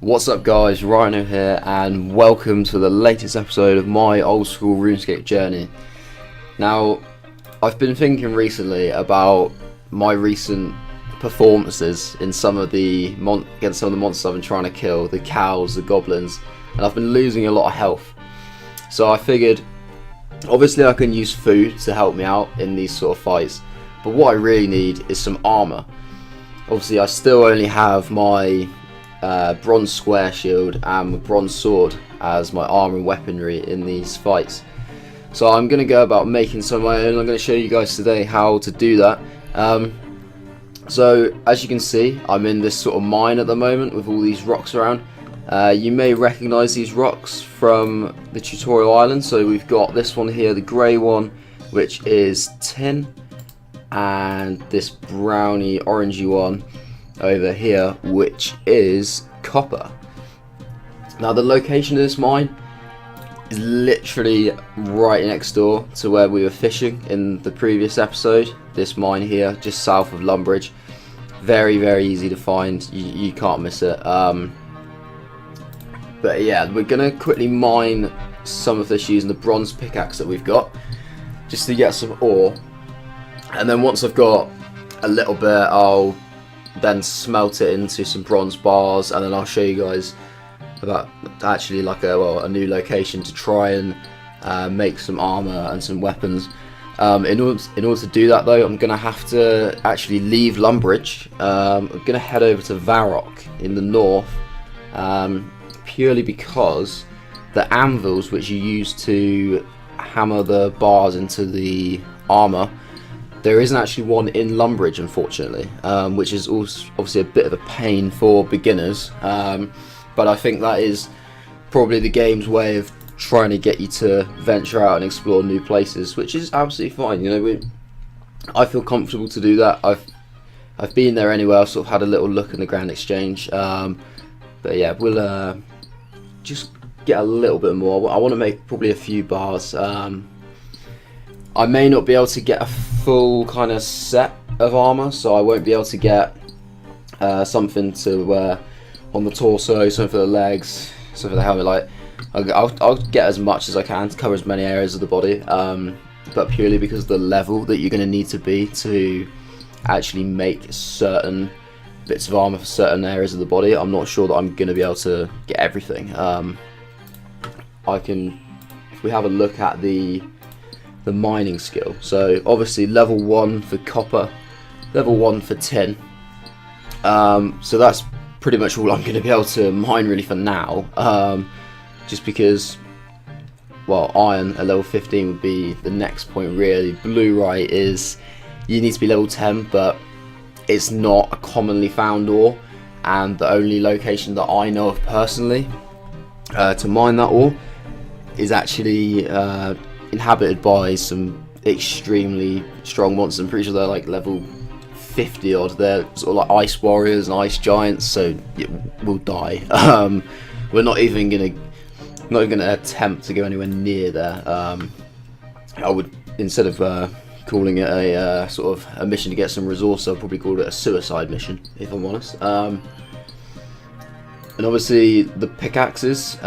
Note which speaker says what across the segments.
Speaker 1: What's up guys, Rhino here and welcome to the latest episode of my old school RuneScape journey. Now, I've been thinking recently about my recent performances in some of the against some of the monsters I've been trying to kill, the cows, the goblins, and I've been losing a lot of health. So I figured, obviously I can use food to help me out in these sort of fights, but what I really need is some armour. Obviously I still only have my bronze square shield and my bronze sword as my armor and weaponry in these fights. So I'm going to go about making some of my own. I'm going to show you guys today how to do that. So as you can see, I'm in this sort of mine at the moment with all these rocks around. You may recognise these rocks from the tutorial island. So we've got this one here, the grey one, which is tin, and this browny orangey one over here, which is copper. Now the location of this mine is literally right next door to where we were fishing in the previous episode. This mine here, just south of Lumbridge. Very easy to find, you can't miss it. But yeah, we're gonna quickly mine some of this using the bronze pickaxe that we've got, just to get some ore. And then once I've got a little bit, I'll then smelt it into some bronze bars, and then I'll show you guys about actually like a new location to try and make some armor and some weapons. In order to do that though, I'm gonna have to actually leave Lumbridge. I'm gonna head over to Varrock in the north, purely because the anvils which you use to hammer the bars into the armor, there isn't actually one in Lumbridge, unfortunately, which is also obviously a bit of a pain for beginners. But I think that is probably the game's way of trying to get you to venture out and explore new places, which is absolutely fine. You know, I feel comfortable to do that. I've been there anyway. I've sort of had a little look in the Grand Exchange. But yeah, we'll just get a little bit more. I want to make probably a few bars. I may not be able to get a full kind of set of armor, so I won't be able to get something to wear on the torso, something for the legs, something for the helmet. Like I'll get as much as I can to cover as many areas of the body, but purely because of the level that you're going to need to be to actually make certain bits of armor for certain areas of the body, I'm not sure that I'm going to be able to get everything. If we have a look at the mining skill, so obviously level 1 for copper, level 1 for tin, so that's pretty much all I'm going to be able to mine really for now, just because, well, iron at level 15 would be the next point really. Bluerite is, you need to be level 10, but it's not a commonly found ore, and the only location that I know of personally to mine that ore is actually inhabited by some extremely strong monsters. I'm pretty sure they're like level 50 odd. They're sort of like ice warriors and ice giants, so we'll die. We're not even gonna attempt to go anywhere near there. I would, instead of calling it a sort of a mission to get some resource, I'll probably call it a suicide mission, if I'm honest. And obviously the pickaxes,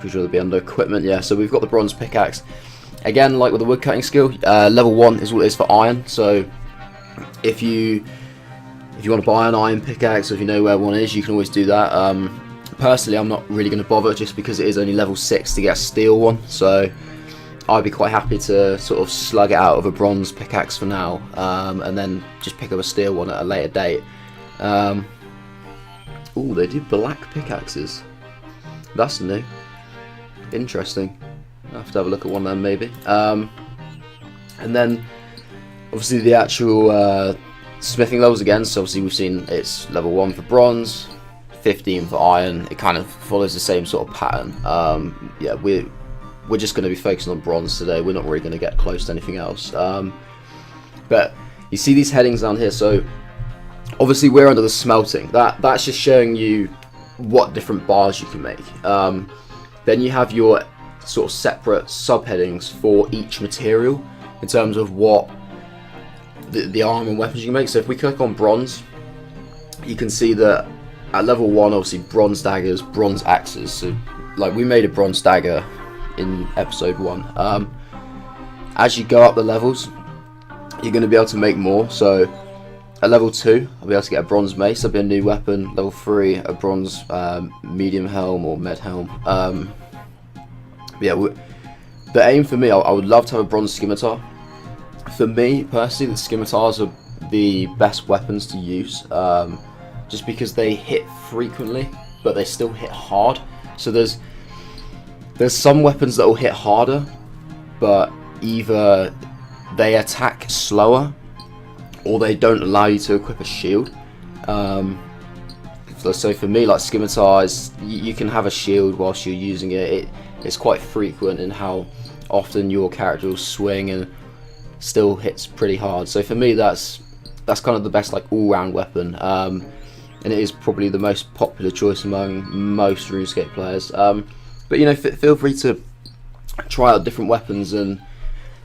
Speaker 1: pretty sure they'll be under equipment. Yeah, so we've got the bronze pickaxe. Again, like with the woodcutting skill, level 1 is what it is for iron. So if you want to buy an iron pickaxe, or if you know where one is, you can always do that. Personally, I'm not really going to bother, just because it is only level 6 to get a steel one. So I'd be quite happy to sort of slug it out of a bronze pickaxe for now, and then just pick up a steel one at a later date. Oh, they do black pickaxes. That's new. Interesting. I'll have to have a look at one of them maybe. And then obviously the actual smithing levels again. So obviously we've seen it's level 1 for bronze, 15 for iron. It kind of follows the same sort of pattern. Yeah, we're just going to be focusing on bronze today. We're not really going to get close to anything else. But you see these headings down here. So obviously we're under the smelting. That's just showing you what different bars you can make. Then you have your sort of separate subheadings for each material in terms of what the armor and weapons you can make. So if we click on bronze, you can see that at level 1, obviously bronze daggers, bronze axes. So like we made a bronze dagger in episode 1. As you go up the levels, you're going to be able to make more. So at level 2, I'll be able to get a bronze mace. That'll be a new weapon. Level 3, a bronze medium helm or med helm. Yeah, the aim for me, I would love to have a bronze scimitar. For me personally, the scimitars are the best weapons to use, just because they hit frequently, but they still hit hard. So there's some weapons that will hit harder, but either they attack slower or they don't allow you to equip a shield. So for me, like scimitars, you can have a shield whilst you're using it. It's quite frequent in how often your character will swing and still hits pretty hard. So for me, that's kind of the best like all-round weapon, and it is probably the most popular choice among most RuneScape players. But you know, feel free to try out different weapons and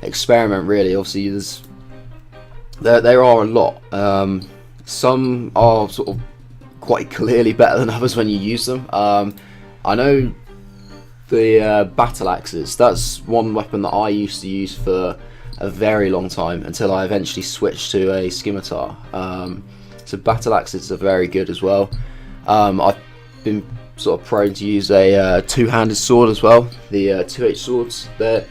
Speaker 1: experiment. Really, obviously, there are a lot. Some are sort of quite clearly better than others when you use them. I know the battle axes. That's one weapon that I used to use for a very long time until I eventually switched to a scimitar. So battle axes are very good as well. I've been sort of prone to use a two-handed sword as well. The 2H swords, they're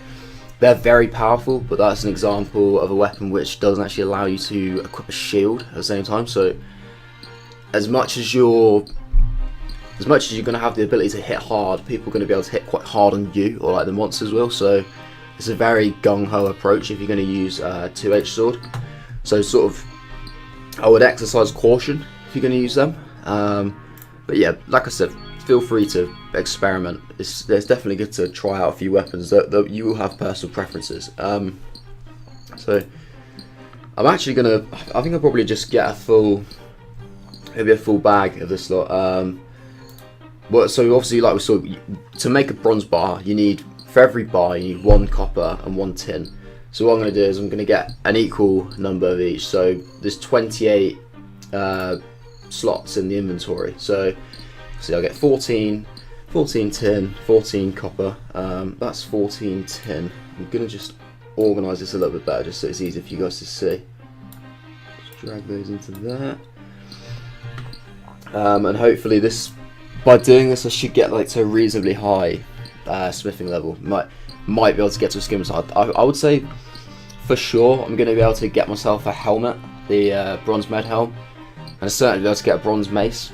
Speaker 1: very powerful, but that's an example of a weapon which doesn't actually allow you to equip a shield at the same time. So as much as you're going to have the ability to hit hard, people are going to be able to hit quite hard on you, or like the monsters will. So it's a very gung-ho approach if you're going to use a 2H sword. So sort of, I would exercise caution if you're going to use them. But yeah, like I said, feel free to experiment. It's definitely good to try out a few weapons that you will have personal preferences. So I'm actually going to, I think I'll probably just get maybe a full bag of this lot. Well, so obviously, like we saw, to make a bronze bar, you need, for every bar, you need 1 copper and 1 tin. So what I'm going to do is I'm going to get an equal number of each. So there's 28 slots in the inventory. So I'll get 14 tin, 14 copper. That's 14 tin. I'm going to just organise this a little bit better, just so it's easier for you guys to see. Just drag those into there. And hopefully by doing this, I should get like to a reasonably high smithing level. Might be able to get to a scimitar. I would say for sure I'm going to be able to get myself a helmet, the bronze med helm, and certainly be able to get a bronze mace.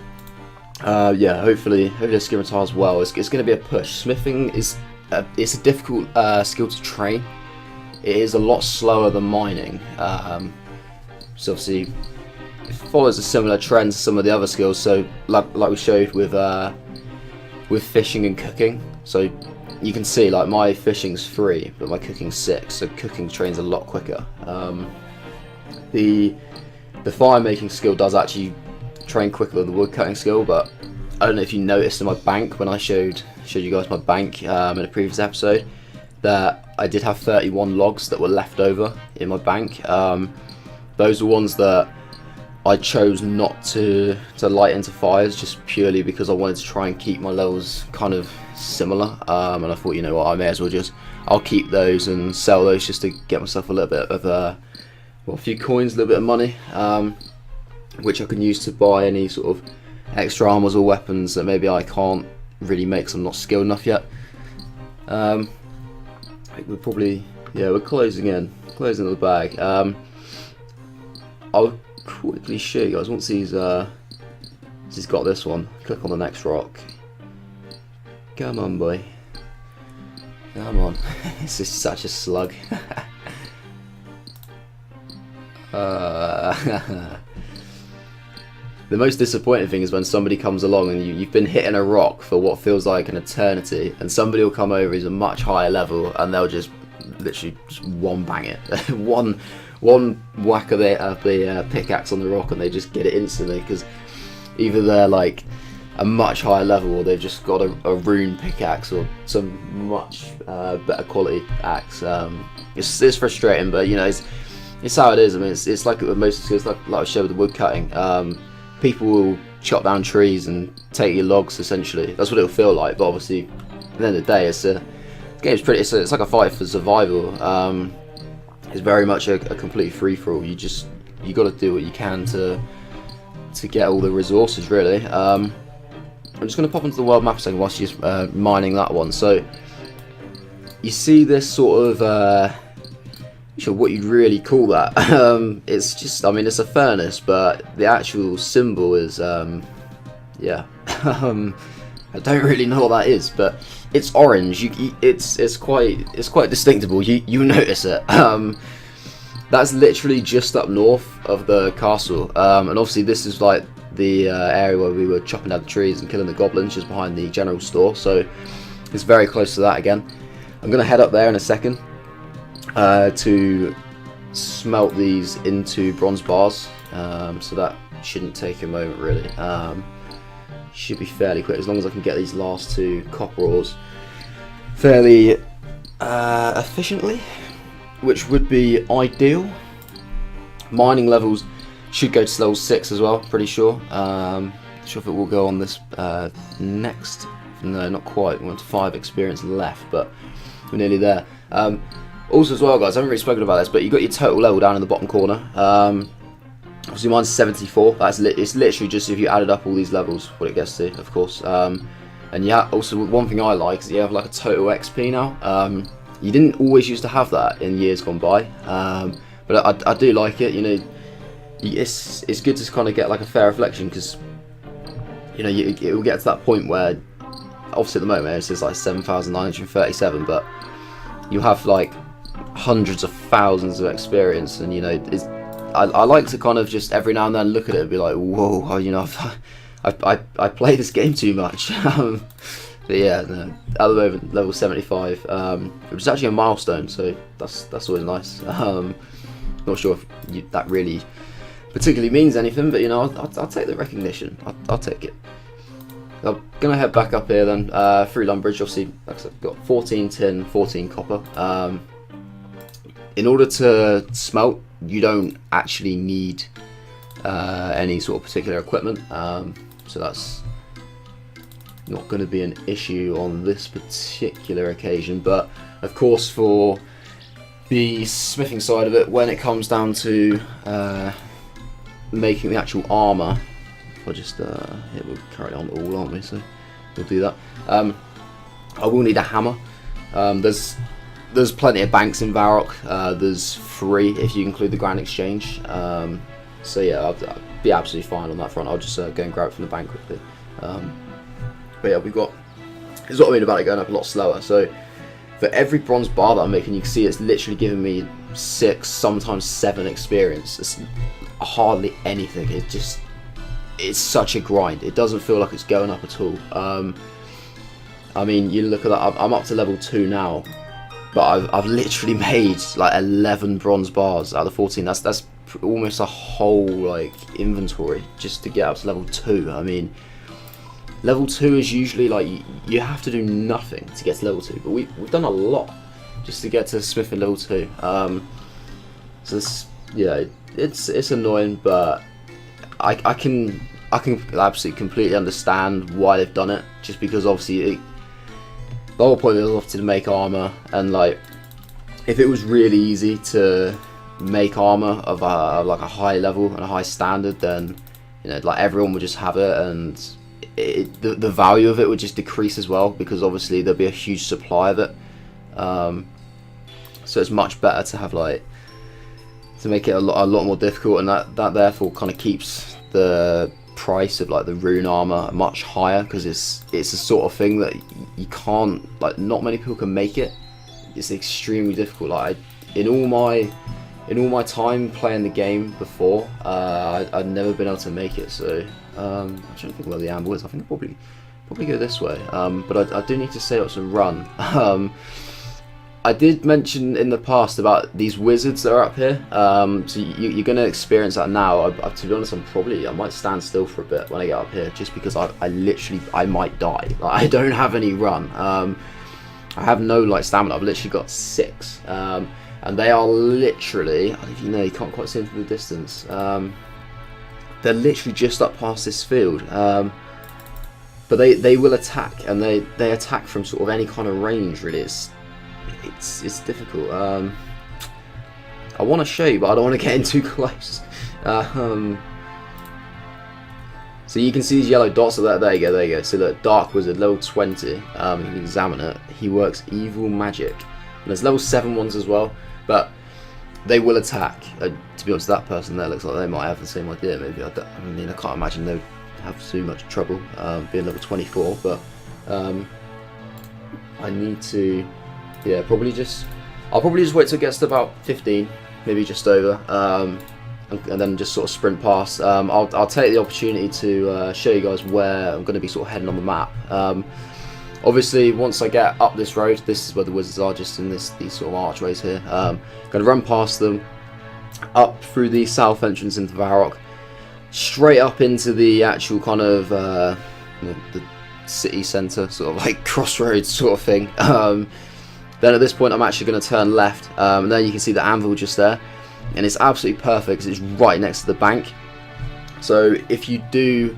Speaker 1: Yeah, hopefully a scimitar as well. It's going to be a push. Smithing it's a difficult skill to train. It is a lot slower than mining. So obviously, it follows a similar trend to some of the other skills. So like we showed with fishing and cooking. So you can see like my fishing's 3, but my cooking's 6. So cooking trains a lot quicker. The fire making skill does actually train quicker than the wood cutting skill, but I don't know if you noticed in my bank when I showed you guys my bank in a previous episode, that I did have 31 logs that were left over in my bank. Those are ones that I chose not to light into fires, just purely because I wanted to try and keep my levels kind of similar. And I thought, you know what, I may as well I'll keep those and sell those just to get myself a little bit of a few coins, a little bit of money, which I can use to buy any sort of extra armors or weapons that maybe I can't really make because I'm not skilled enough yet. I think we're probably, we're closing the bag. I'll quickly show you guys once he's got this one. Click on the next rock. Come on, boy. Come on. This is such a slug. The most disappointing thing is when somebody comes along and you've been hitting a rock for what feels like an eternity, and somebody will come over who's a much higher level and they'll just literally just one bang it. one whack of the pickaxe on the rock and they just get it instantly, because either they're like a much higher level or they've just got a rune pickaxe or some much better quality axe. It's frustrating, but you know, it's how it is. I mean, it's like with most skills, like I showed with the wood cutting. People will chop down trees and take your logs. Essentially, that's what it'll feel like. But obviously, at the end of the day, the game's pretty. It's like a fight for survival. It's very much a complete free for all. You got to do what you can to get all the resources. Really. I'm just going to pop into the world map a second whilst you're mining that one. So you see this sort of. Sure, what you'd really call that. It's just, I mean, it's a furnace, but the actual symbol is, yeah. I don't really know what that is, but it's orange. It's quite distinctable. You notice it. That's literally just up north of the castle, and obviously this is like the area where we were chopping down the trees and killing the goblins, just behind the general store. So it's very close to that again. I'm gonna head up there in a second. To smelt these into bronze bars, so that shouldn't take a moment really. Should be fairly quick as long as I can get these last 2 copper ores fairly efficiently, which would be ideal. Mining levels should go to level 6 as well, pretty sure. Not sure if it will go on this next. No, not quite. We want 5 experience left, but we're nearly there. Also as well, guys, I haven't really spoken about this, but you've got your total level down in the bottom corner. Obviously mine's 74. It's literally just if you added up all these levels, what it gets to, of course. And yeah, also one thing I like is you have like a total XP now. You didn't always used to have that in years gone by, but I do like it. You know, it's good to kind of get like a fair reflection, because you know it will get to that point where obviously at the moment it's just like 7,937, but you have like hundreds of thousands of experience, and you know I like to kind of just every now and then look at it and be like, whoa, you know, I play this game too much. But yeah, no, at the moment level 75, which is actually a milestone, so that's always nice. Not sure if that really particularly means anything, but you know, I'll take the recognition. I'll take it. I'm gonna head back up here then, through Lumbridge. Obviously, like I said, I've got 14 tin, 14 copper. In order to smelt, you don't actually need any sort of particular equipment, so that's not going to be an issue on this particular occasion. But of course, for the smithing side of it, when it comes down to making the actual armour, I'll just yeah, we'll carry on all, aren't we? So we'll do that. I will need a hammer. There's plenty of banks in Varrock. There's 3 if you include the Grand Exchange. So yeah, I'll be absolutely fine on that front. I'll just go and grab it from the bank quickly. But yeah, we've got. It's what I mean about it going up a lot slower. So for every bronze bar that I'm making, you can see it's literally giving me 6, sometimes 7 experience. It's hardly anything. It's such a grind. It doesn't feel like it's going up at all. I mean, you look at that. I'm up to level 2 now, but I've literally made like 11 bronze bars out of 14. That's almost a whole like inventory just to get up to level 2. I mean, level 2 is usually like you have to do nothing to get to level 2, but we've done a lot just to get to smithing level 2. So this, yeah, it's annoying, but I can absolutely completely understand why they've done it, just because obviously the whole point is obviously to make armor, and like if it was really easy to make armor of like a high level and a high standard, then you know, like everyone would just have it, and the value of it would just decrease as well, because obviously there'd be a huge supply of it. So it's much better to have like to make it a lot more difficult, and that therefore kind of keeps the price of like the rune armor much higher, because it's a sort of thing that you can't, like, not many people can make it. It's extremely difficult. Like in all my time playing the game before, I'd never been able to make it. So I'm trying to think where the amber is. I think I'll probably go this way, but I do need to set up some run. I did mention in the past about these wizards that are up here, so you're going to experience that now. To be honest, I might stand still for a bit when I get up here, just because I might die. Like, I don't have any run. I have no like stamina. I've literally got 6, and they are literally, you know, you can't quite see them from the distance. they're literally just up past this field. But they will attack, and they attack from sort of any kind of range. Really, it's difficult. I want to show you, but I don't want to get in too close. So you can see these yellow dots. So there you go. So the Dark Wizard, level 20. You can examine it. He works evil magic. And there's level 7 ones as well, but they will attack. To be honest, that person there looks like they might have the same idea. Maybe I can't imagine they'd have too much trouble being level 24. But I need to, I'll probably just wait till it gets to about 15, maybe just over. And then just sort of sprint past. I'll take the opportunity to show you guys where I'm going to be sort of heading on the map. Obviously, once I get up this road, this is where the wizards are, just in these sort of archways here. Going to run past them, up through the south entrance into Varrock, straight up into the actual kind of the city centre, sort of like crossroads sort of thing. Then at this point, I'm actually going to turn left, and then you can see the anvil just there. And it's absolutely perfect because it's right next to the bank. So if you do,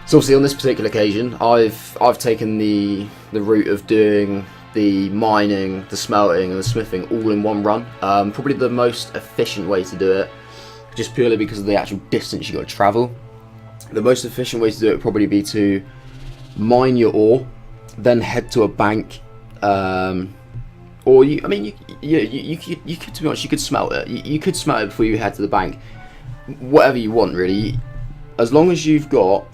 Speaker 1: so obviously on this particular occasion, I've taken the route of doing the mining, the smelting, and the smithing all in one run. Probably the most efficient way to do it, just purely because of the actual distance you got to travel. The most efficient way to do it would probably be to mine your ore, then head to a bank. Or you could, to be honest, you could smelt it. You could smelt it before you head to the bank. Whatever you want, really. As long as you've got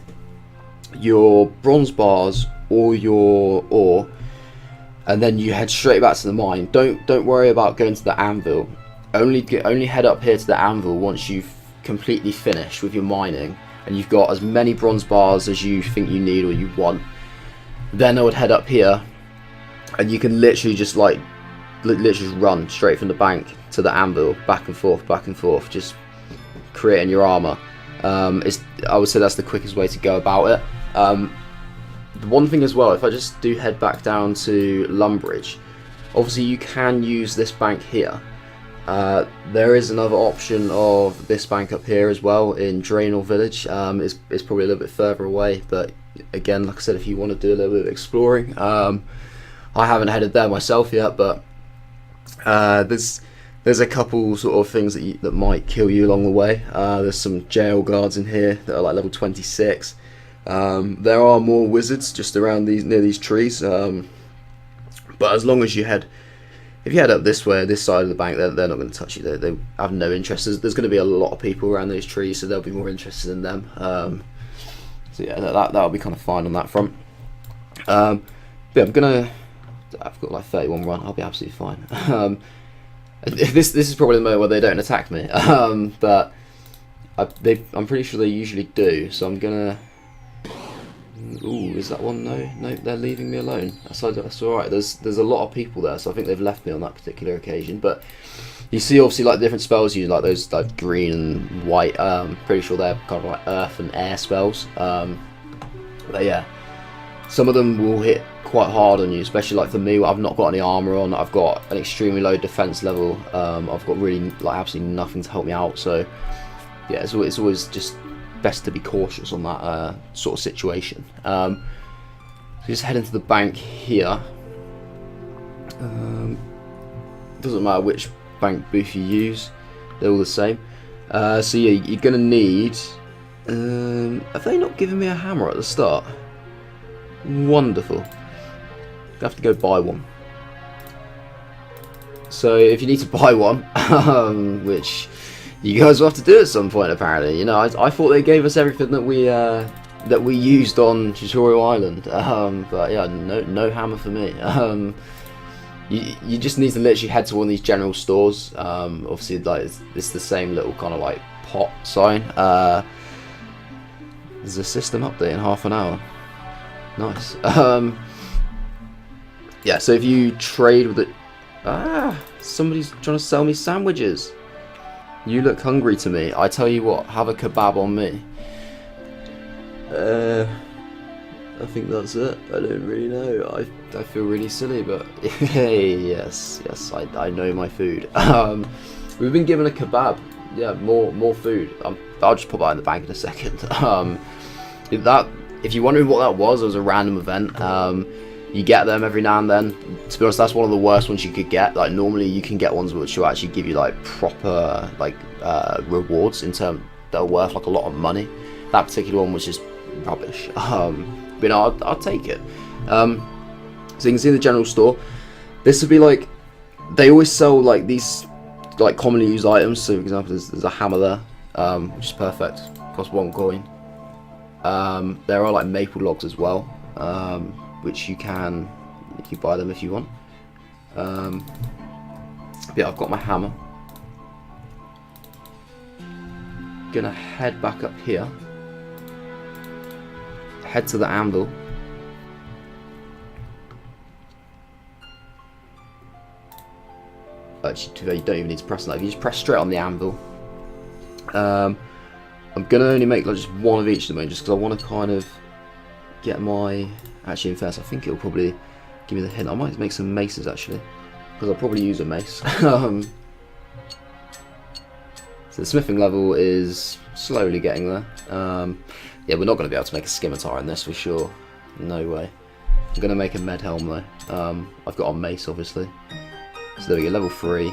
Speaker 1: your bronze bars or your ore, and then you head straight back to the mine. Don't worry about going to the anvil. Only head up here to the anvil once you've completely finished with your mining, and you've got as many bronze bars as you think you need or you want. Then I would head up here, and you can literally just run straight from the bank to the anvil, back and forth, just creating your armour. I would say that's the quickest way to go about it. The one thing as well, if I just do head back down to Lumbridge, obviously you can use this bank here. There is another option of this bank up here as well in Draenor Village. It's probably a little bit further away, but again, like I said, if you want to do a little bit of exploring, I haven't headed there myself yet, but there's a couple sort of things that might kill you along the way. There's some jail guards in here that are like level 26. There are more wizards just around near these trees. But as long as if you head up this way, this side of the bank, they're not going to touch you. They have no interest. There's going to be a lot of people around those trees, so they'll be more interested in them. So yeah, that'll be kind of fine on that front. But yeah, I've got like 31 run. I'll be absolutely fine. This is probably the moment where they don't attack me, but I'm pretty sure they usually do. So I'm gonna. Ooh, is that one? No, they're leaving me alone. That's all right. There's a lot of people there, so I think they've left me on that particular occasion. But you see, obviously, like different spells used, like those like green and white. Pretty sure they're kind of like earth and air spells. But yeah, some of them will hit quite hard on you, especially like for me. I've not got any armor on. I've got an extremely low defense level. I've got really like absolutely nothing to help me out. So yeah, it's always just best to be cautious on that sort of situation. So just head into the bank here. Doesn't matter which bank booth you use, they're all the same. So yeah, you're gonna need. Have they not given me a hammer at the start? Wonderful. I have to go buy one. So if you need to buy one, which you guys will have to do at some point apparently. You know, I thought they gave us everything that we used on Tutorial Island, but yeah, no hammer for me. You just need to literally head to one of these general stores. Obviously, like it's the same little kind of like pot sign. There's a system update in half an hour. Nice. Yeah, so if you trade with it... somebody's trying to sell me sandwiches. You look hungry to me. I tell you what, have a kebab on me. I think that's it. I don't really know. I feel really silly, but hey, yes, I know my food. We've been given a kebab. Yeah, more food. I'll just put that in the bank in a second. If you're wondering what that was, it was a random event. You get them every now and then. To be honest, that's one of the worst ones you could get. Like, normally you can get ones which will actually give you like proper like rewards in terms that are worth like a lot of money. That particular one was just rubbish. But you know, I'll take it. So you can see the general store. This would be like, they always sell like these like commonly used items. So for example, there's a hammer there, which is perfect. Costs 1 coin. There are like maple logs as well, which you can buy them if you want. Yeah, I've got my hammer. Gonna head back up here. Head to the anvil. Actually, you don't even need to press that. You just press straight on the anvil. I'm gonna only make like just one of each at the moment, just because I want to kind of get my. Actually, in fairness, I think it'll probably give me the hint. I might make some maces actually, because I'll probably use a mace. So the smithing level is slowly getting there. Yeah, we're not going to be able to make a scimitar in this for sure. No way. I'm going to make a med helm though. I've got a mace obviously. So there we go, level 3.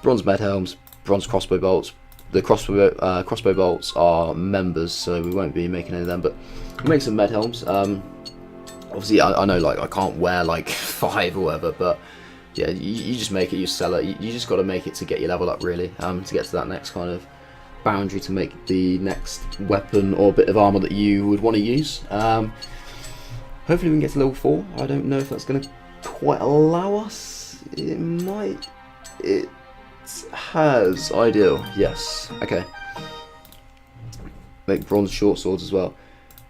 Speaker 1: Bronze med helms, bronze crossbow bolts. The crossbow bolts are members, so we won't be making any of them, but we'll make some med helms. Obviously, I know like I can't wear like 5 or whatever, but yeah, you just make it, you sell it. You just got to make it to get your level up really, to get to that next kind of boundary to make the next weapon or bit of armor that you would want to use. Hopefully we can get to level 4. I don't know if that's going to quite allow us. It might. It has. Ideal. Yes. Okay. Make bronze short swords as well.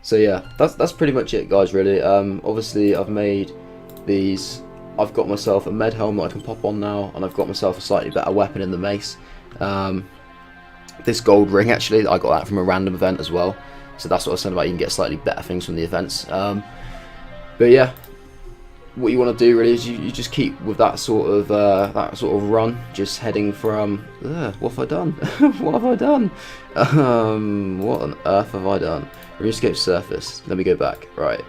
Speaker 1: So yeah, that's pretty much it, guys. Really. Obviously, I've made these. I've got myself a med helm that I can pop on now, and I've got myself a slightly better weapon in the mace. This gold ring, actually, I got that from a random event as well. So that's what I was saying about you can get slightly better things from the events. But yeah, what you want to do really is you just keep with that sort of run, just heading from. What have I done? What have I done? What on earth have I done? RuneScape surface. Let me go back. Right.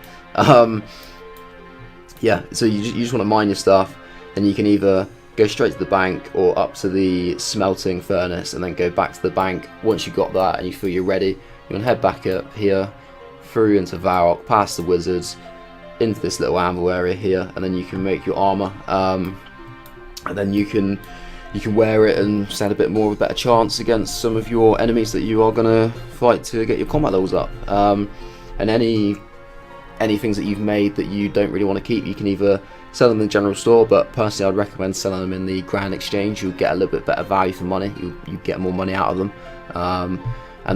Speaker 1: Yeah. So you just want to mine your stuff, and you can either go straight to the bank or up to the smelting furnace, and then go back to the bank. Once you got that and you feel you're ready, you can head back up here, through into Varrock, past the wizards, into this little anvil area here, and then you can make your armor, and then you can wear it and stand a bit more of a better chance against some of your enemies that you are gonna fight to get your combat levels up. And any things that you've made that you don't really want to keep, you can either sell them in the general store, but personally I'd recommend selling them in the grand exchange. You'll get a little bit better value for money. You get more money out of them, and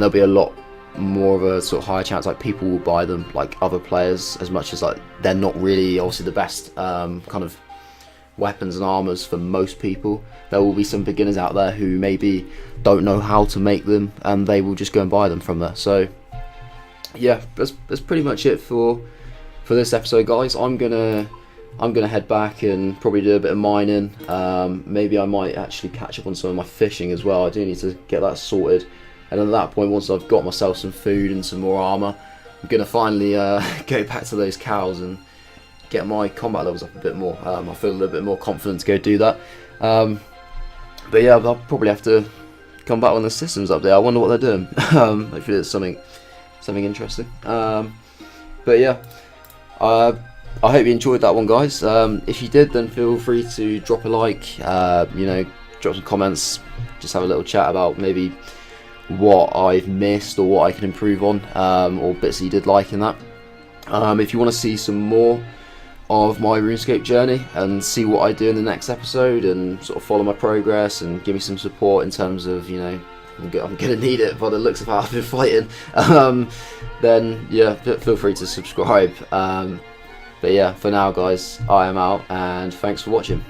Speaker 1: there'll be a lot more of a sort of higher chance like people will buy them, like other players, as much as like they're not really obviously the best kind of weapons and armors for most people. There will be some beginners out there who maybe don't know how to make them, and they will just go and buy them from there. So yeah, that's pretty much it for this episode, guys. I'm gonna head back and probably do a bit of mining. Maybe I might actually catch up on some of my fishing as well. I do need to get that sorted. And at that point, once I've got myself some food and some more armor, I'm going to finally go back to those cows and get my combat levels up a bit more. I feel a little bit more confident to go do that. But yeah, I'll probably have to come back when the system's up there. I wonder what they're doing. Hopefully it's something interesting. But yeah, I hope you enjoyed that one, guys. If you did, then feel free to drop a like, drop some comments, just have a little chat about maybe what I've missed or what I can improve on, or bits that you did like in that. If you want to see some more of my RuneScape journey and see what I do in the next episode and sort of follow my progress and give me some support in terms of, I'm gonna need it by the looks of how I've been fighting, then yeah, feel free to subscribe. But yeah, for now, guys, I am out, and thanks for watching.